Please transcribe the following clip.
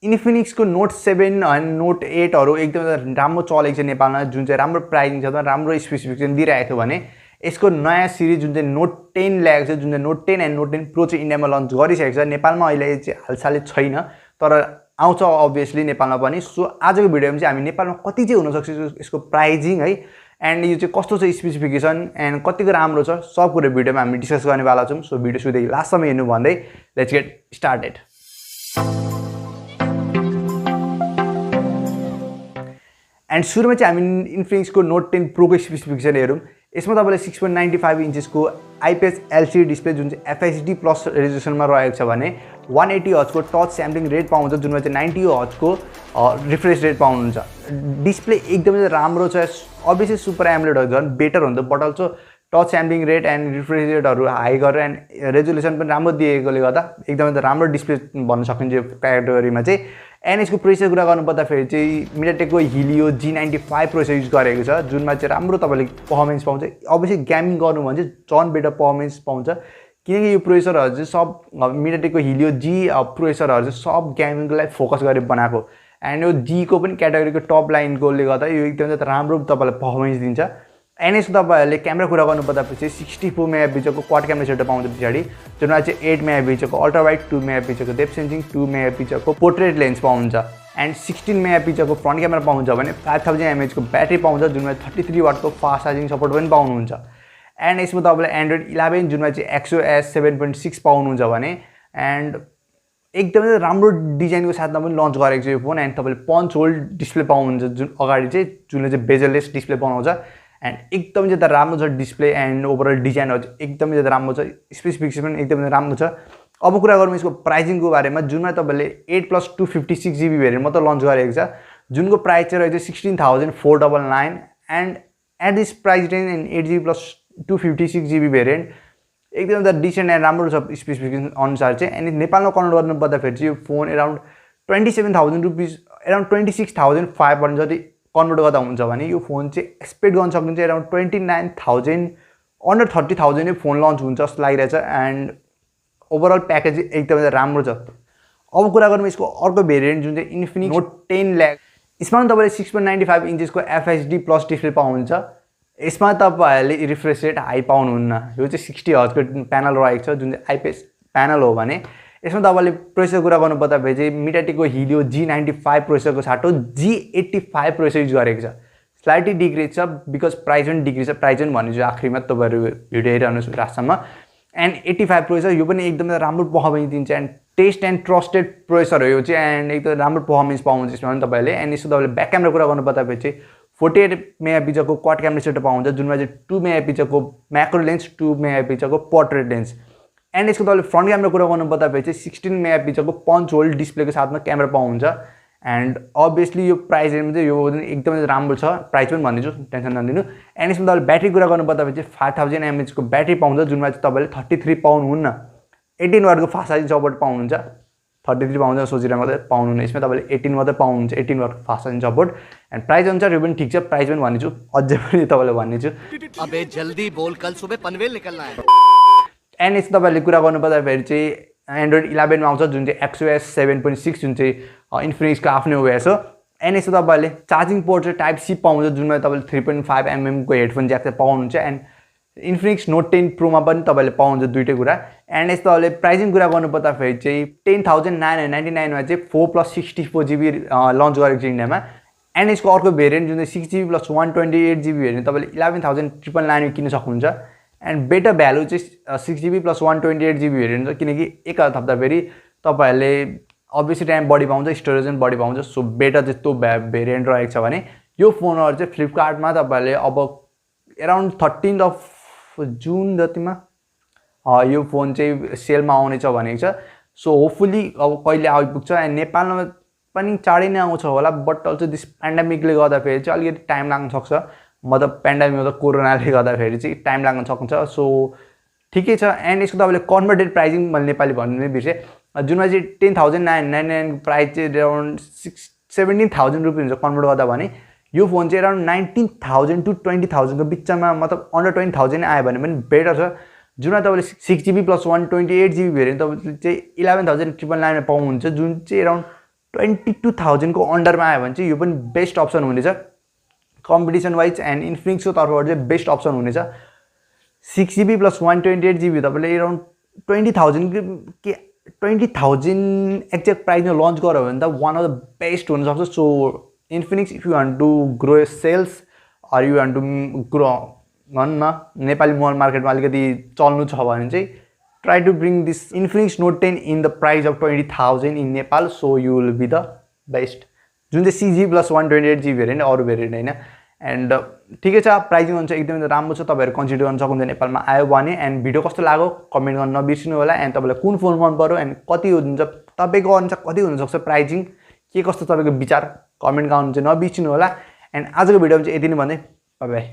इन्फिनिक्सको note 7 and note 8हरू एकदमै राम्रो चलेको छ नेपालमा, जुन चाहिँ राम्रो प्राइसिङ छ, राम्रो स्पेसिफिकेसन दिइरहेको थियो भने यसको नयाँ सिरिज जुन चाहिँ नोट 10 ल्याएको छ, जुन चाहिँ नोट 10 एन्ड नोट 10 प्रो चाहिँ इन्डियामा लन्च गरिसकेको छ। नेपालमा अहिले चाहिँ हालसालै छैन, तर आउँछ अभियसली नेपालमा पनि। सो आजको भिडियोमा चाहिँ हामी नेपालमा कति चाहिँ हुनसक्छ यसको प्राइजिङ है, एन्ड यो चाहिँ कस्तो छ स्पेसिफिकेसन एन्ड कतिको राम्रो छ, सब कुरा भिडियोमा हामी डिस्कस गर्नेवाला छौँ। सो भिडियो सुरुदेखि लास्टसम्म हेर्नु भन्दै लेट्स गेट स्टार्टेड। एन्ड सुरुमा चाहिँ हामी इन्फिनिक्सको नोट 10 प्रोको स्पेसिफिकेसन हेरौँ। यसमा तपाईँले 6.95 इन्चेसको आइपिएस एलसिडी डिस्प्ले जुन चाहिँ एफएचडी प्लस रेजोल्युसनमा रहेको छ भने 180 हर्जको टच स्याम्पलिङ रेट पाउँछ, जुनमा चाहिँ 90 हर्जको रिफ्रेस रेट पाउनुहुन्छ। डिस्प्ले एकदमै राम्रो छ, अभियसली सुपर एमुलेटहरू झन् बेटर हुन्छ, but also touch sampling rate and refresh रेटहरू हाई गरेर एन्ड रेजोल्युसन पनि राम्रो दिएकोले गर्दा एकदमै राम्रो डिस्प्ले भन्न सकिन्छ यो क्याटेगोरीमा चाहिँ। एन्ड यसको प्रोसेसर कुरा गर्नुपर्दाखेरि चाहिँ मिडियाटेकको हिलियो G95 प्रोसेसर युज गरेको छ, जुनमा चाहिँ राम्रो तपाईँले पर्फर्मेन्स पाउँछ। अभियसली गेमिङ गर्नु भने चाहिँ झन् बेटर पर्फर्मेन्स पाउँछ, किनकि यो प्रोसेसरहरू चाहिँ सब मिडियाटेकको हिलियो G प्रोसेसरहरू चाहिँ सब गेमिङको लागि फोकस गरेर बनाएको, एन्ड यो जीको पनि क्याटेगोरीको टप लाइनकोले गर्दा यो एकदमै राम्रो तपाईँलाई पर्फर्मेन्स दिन्छ। एन्ड यसको तपाईँहरूले क्यामेरा कुरा गर्नुपर्दाखेरि चाहिँ 64 मेगापिक्सलको क्वाड क्यामेरा सेटअप पाउँछ पछाडि, जुनमा चाहिँ 8 मेगापिक्सलको अल्ट्रा वाइड, 2 मेगापिक्सलको डेप्थ सेन्सिङ, 2 मेगापिक्सलको पोर्ट्रेट लेन्स पाउँछ, एन्ड 16 मेगापिक्सलको फ्रन्ट क्यामेरा पाउँछ भने 5000 mAh को ब्याट्री पाउँछ, जुनमा 33 वाटको फास्ट चार्जिङ सपोर्ट पनि पाउनुहुन्छ। एन्ड यसमा तपाईँले एन्ड्रोइड 11 जुनमा चाहिँ XOS 7.6 पाउनुहुन्छ भने, एन्ड एकदमै राम्रो डिजाइनको साथमा पनि लन्च गरेको छ यो फोन। एन्ड तपाईँले पन्च होल डिस्प्ले पाउनुहुन्छ जुन अगाडि चाहिँ, जुनले चाहिँ बेजरलेस डिस्प्ले बनाउँछ, एन्ड एकदमै ज्यादा राम्रो छ डिस्प्ले एन्ड ओभरअल डिजाइनहरू चाहिँ एकदमै ज्यादा राम्रो छ, स्पेसिफिकेसन पनि एकदमै राम्रो छ। अब कुरा गरौँ यसको प्राइसिङको बारेमा, जुनमा तपाईँले 8+256GB भेरिएन्ट मात्र लन्च गरेको छ, जुनको प्राइस चाहिँ रहेछ 16,499। And at this price range and 8GB+256GB variant एकदमै डिसेन्ट एन्ड राम्रो छ स्पेसिफिकेसन अनुसार चाहिँ। एन्ड नेपालमा कन्भर्ट गर्नुपर्दाखेरि चाहिँ यो फोन अराउन्ड 27,000 रुपिस, अराउन्ड 26,500 जति कन्भर्ट गर्दा हुन्छ भने यो फोन चाहिँ एक्सपेक्ट गर्न सक्नुहुन्छ अराउन्ड 29,000 अन्डर 30,000 नै फोन लन्च हुन्छ जस्तो लागिरहेछ। एन्ड ओभरअल प्याकेज एकदमै राम्रो छ। अब कुरा गरौँ यसको अर्को भेरिएन्ट जुन चाहिँ इन्फिनिक्स नोट 10 ल्याक, यसमा पनि तपाईँले 6.95 इन्चेसको एफएचडी प्लस डिस्प्ले पाउनुहुन्छ। यसमा तपाईँहरूले रिफ्रेस रेट हाई पाउनुहुन्न, यो चाहिँ 60 हर्जको प्यानल रहेको छ, जुन चाहिँ आइपिएस प्यानल हो भने। यसमा तपाईँले प्रोसेसर कुरा गर्नुपर्दाखेरि चाहिँ मिडियाटेकको हिलियो G95 प्रोसेसरको साटो G85 प्रोसेसर युज गरेको छ। स्लाइटली डिक्रिज छ बिकज प्राइस पनि डिक्रिज छ, प्राइस पनि भन्ने चाहिँ आखिरमा तपाईँहरू भिडियो हेरिरहनुहोस् लास्टसम्म। एन्ड 85 प्रोसेसर यो पनि एकदमै राम्रो पर्फर्मेन्स दिन्छ, and test and trusted processor हो यो चाहिँ, एन्ड एकदमै राम्रो पर्फर्मेन्स पाउनुहुन्छ यसमा पनि तपाईँले। एन्ड यसको तपाईँले ब्याक क्यामेरा कुरा गर्नुपर्दाखेरि चाहिँ 48 मेगापिक्सलको क्वाड क्यामेरा सेटअप पाउँछ, जुनमा चाहिँ 2 मेगापिक्सलको म्याक्रो लेन्स, 2 मेगापिक्सलको पोर्ट्रेट लेन्स। एन्ड यसको तपाईँले फ्रन्ट क्यामेरा कुरा गर्नुपर्दाखेरि चाहिँ 16 मेगापिक्सलको पन्च होल डिस्प्लेको साथमा क्यामेरा पाउनुहुन्छ। एन्ड अभियसली यो प्राइस रेन्जमा चाहिँ यो एकदमै राम्रो छ, प्राइस पनि भनिदिन्छु, टेन्सन नलिनु। एन्ड यसमा तपाईँले ब्याट्री कुरा गर्नुपर्दाखेरि चाहिँ 5000 mAh को ब्याट्री पाउँछ, जुनमा चाहिँ तपाईँले 33 पाउनुहुन्न, 18 वाटको फास्ट चार्जिङ सपोर्ट पाउनुहुन्छ। 33 पाउँछ सोचेर मात्रै पाउनुहुन्न, यसमा तपाईँले 18 मात्रै पाउनुहुन्छ, 18 वाटको fast charging support. And price अनुसार यो पनि ठिक छ, प्राइस पनि भनिदिन्छु, अझै पनि तपाईँलाई भनिदिन्छु। अबे जल्दी बोल, कल सुबह पनवेल निकलना है। एन्ड यसको तपाईँले कुरा गर्नुपर्दाखेरि चाहिँ एन्ड्रोइड 11 मा आउँछ, जुन चाहिँ XOS 7.6 जुन चाहिँ इन्फिनिक्सको आफ्नै ओएस हो। एन्ड यसको तपाईँले चार्जिङ पोर्ट चाहिँ टाइप सी पाउँछ, जुनमा तपाईँले 3.5 mm को हेडफोन ज्याक चाहिँ पाउनुहुन्छ। एन्ड इन्फिनिक्स नोट 10 प्रोमा पनि तपाईँले पाउनुहुन्छ दुइटै कुरा। एन्ड यस्तो तपाईँले प्राइसिङ कुरा गर्नुपर्दाखेरि चाहिँ 10,999 मा चाहिँ 4+64GB लन्च गरेको छ इन्डियामा। एन्ड यसको अर्को भेरिएन्ट जुन चाहिँ 6GB+128GB भेरिएन्ट तपाईँले 11,999 मा किन्न सक्नुहुन्छ। एन्ड बेटर भ्यालु चाहिँ 6GB+128GB भेरिएन्ट छ, किनकि एक थप्दा फेरि तपाईँहरूले अभियसली टाइम बढी पाउँछ, स्टोरेज पनि बढी पाउँछ। सो बेटर चाहिँ त्यो भेरिएन्ट रहेको छ भने यो फोनहरू चाहिँ फ्लिपकार्टमा तपाईँहरूले अब अराउन्ड 13 जुन जतिमा यो फोन चाहिँ सेलमा आउनेछ भनेको छ। सो होपफुली अब कहिले आइपुग्छ, एन्ड नेपालमा पनि चाँडै नै आउँछ होला, बट अल्सो दिस पेन्डेमिकले गर्दाखेरि चाहिँ अलिकति टाइम लाग्न सक्छ, मतलब पेन्डेमिक मतलब कोरोनाले गर्दाखेरि चाहिँ टाइम लाग्न सक्छ। सो ठिकै छ। एन्ड यसको तपाईँले कन्भर्टेड प्राइसिङ मैले नेपाली भन्नु नै बिर्सेँ, जुनमा चाहिँ 10,999 प्राइस चाहिँ अराउन्ड 17,000 रुपियाँ हुन्छ कन्भर्ट गर्दा भने यो फोन चाहिँ अराउन्ड 19,000 to 20,000 को बिचमा, मतलब अन्डर 20,000 आयो भने पनि बेटर छ। जुनमा तपाईँले 6GB+128GB भेरिएन्ट तपाईँले चाहिँ 11,999 मा पाउनुहुन्छ, जुन चाहिँ अराउन्ड 22,000 को अन्डरमा आयो भने चाहिँ यो पनि बेस्ट अप्सन हुनेछ कम्पिटिसन वाइज एन्ड इन्फिनिक्सको तर्फबाट चाहिँ बेस्ट अप्सन हुनेछ 6GB + 128GB तपाईँले अराउन्ड 20,000 एक्ज्याक्ट प्राइसमा लन्च गर्यो भने त वान अफ द बेस्ट हुनसक्छ so Infinix if you want to grow sales or you want to grow भनौँ न नेपाली मोबाइल मार्केटमा अलिकति चल्नु छ भने चाहिँ try to bring this Infinix note 10 in the price of 20,000 in Nepal so you will be the best जुन चाहिँ 6GB + 128GB भेरिएन्ट अरू भेरिएन्ट होइन एन्ड ठिकै छ प्राइजिङ अनुसार एकदमै राम्रो छ तपाईँहरू कन्सिडर गर्न सक्नुहुन्छ नेपालमा आयो भने एन्ड भिडियो कस्तो लाग्यो कमेन्ट गर्न नबिर्सिनु होला एन्ड तपाईँलाई कुन फोन मन पर्यो एन्ड कति हुन्छ तपाईँको अनुसार कति हुनसक्छ प्राइजिङ के कस्तो तपाईँको विचार कमेन्ट गर्नु चाहिँ नबिर्सिनु होला एन्ड आजको भिडियोमा चाहिँ यति नै भन्दै बाई बाई